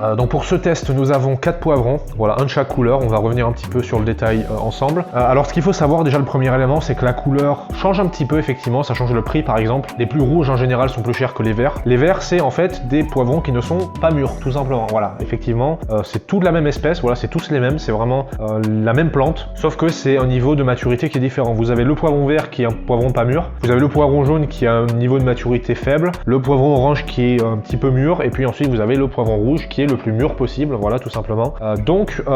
Donc pour ce test, nous avons 4 poivrons, voilà, un de chaque couleur. On va revenir un petit peu sur le détail ensemble. Alors ce qu'il faut savoir, déjà le premier élément, c'est que la couleur change un petit peu, effectivement, ça change le prix par exemple. Les plus rouges en général sont plus chers que les verts. Les verts, c'est en fait des poivrons qui ne sont pas mûrs, tout simplement. Voilà, effectivement, c'est tout de la même espèce, voilà, c'est tous les mêmes, c'est vraiment la même plante, sauf que c'est un niveau de maturité qui est différent. Vous avez le poivron vert qui est un poivron pas mûr, vous avez le poivron jaune qui a un niveau de maturité faible, le poivron orange qui est un petit peu mûr, et puis ensuite vous avez le poivron rouge qui est le plus mûr possible, voilà, tout simplement.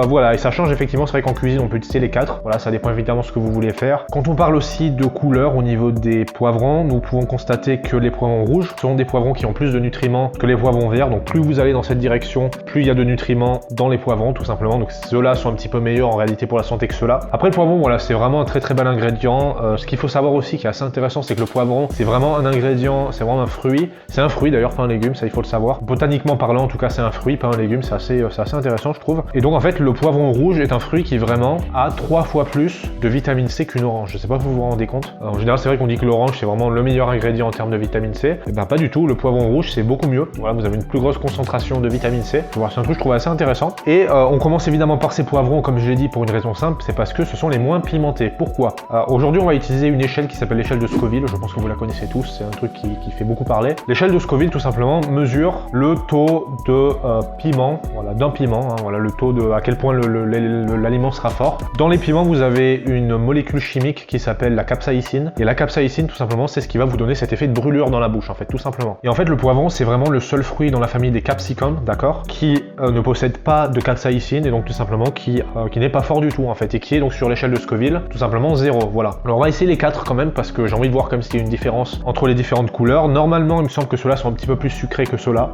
Voilà, et ça change effectivement, c'est vrai qu'en cuisine on peut utiliser les 4, voilà, ça dépend évidemment de ce que vous voulez faire. Quand on parle aussi de couleur au niveau des poivrons, nous pouvons constater que les poivrons rouges sont des poivrons qui ont plus de nutriments que les poivrons verts, donc plus vous allez dans cette direction, plus il y a de nutriments dans les poivrons, tout simplement, donc ceux-là sont un petit peu meilleurs en réalité pour la santé que ceux-là. Après le poivron, voilà, c'est vraiment un très bel ingrédient. Ce qu'il faut savoir aussi qui est assez intéressant, c'est que le poivron, c'est vraiment un ingrédient, c'est vraiment un fruit, c'est un fruit d'ailleurs, pas un légume, ça il faut le savoir. Botaniquement parlant, en tout cas, c'est un fruit, pas un légume. C'est assez intéressant, je trouve. Et donc en fait, le poivron rouge est un fruit qui vraiment a 3 fois plus de vitamine C qu'une orange. Je sais pas si vous vous rendez compte. En général, c'est vrai qu'on dit que l'orange c'est vraiment le meilleur ingrédient en termes de vitamine C. Et ben pas du tout. Le poivron rouge c'est beaucoup mieux. Voilà, vous avez une plus grosse concentration de vitamine C. Voilà, c'est un truc que je trouve assez intéressant. Et on commence évidemment par ces poivrons, comme je l'ai dit, pour une raison simple, c'est parce que ce sont les moins pimentés. Pourquoi? Aujourd'hui, on va utiliser une échelle qui s'appelle l'échelle de Scoville. Je pense que vous la connaissez tous. C'est un truc qui fait beaucoup parler. L'échelle de Scoville, tout simplement, mesure le taux de piment. Voilà, d'un piment, hein, voilà le taux de à quel point l'aliment sera fort. Dans les piments, vous avez une molécule chimique qui s'appelle la capsaïcine. Et la capsaïcine, tout simplement, c'est ce qui va vous donner cet effet de brûlure dans la bouche, en fait, tout simplement. Et en fait, le poivron, c'est vraiment le seul fruit dans la famille des capsicums, d'accord, qui ne possède pas de capsaïcine et donc tout simplement qui n'est pas fort du tout, en fait, et qui est donc sur l'échelle de Scoville, tout simplement 0. Voilà. Alors on va essayer les 4 quand même parce que j'ai envie de voir comme s'il y a une différence entre les différentes couleurs. Normalement, il me semble que ceux-là sont un petit peu plus sucrés que ceux-là.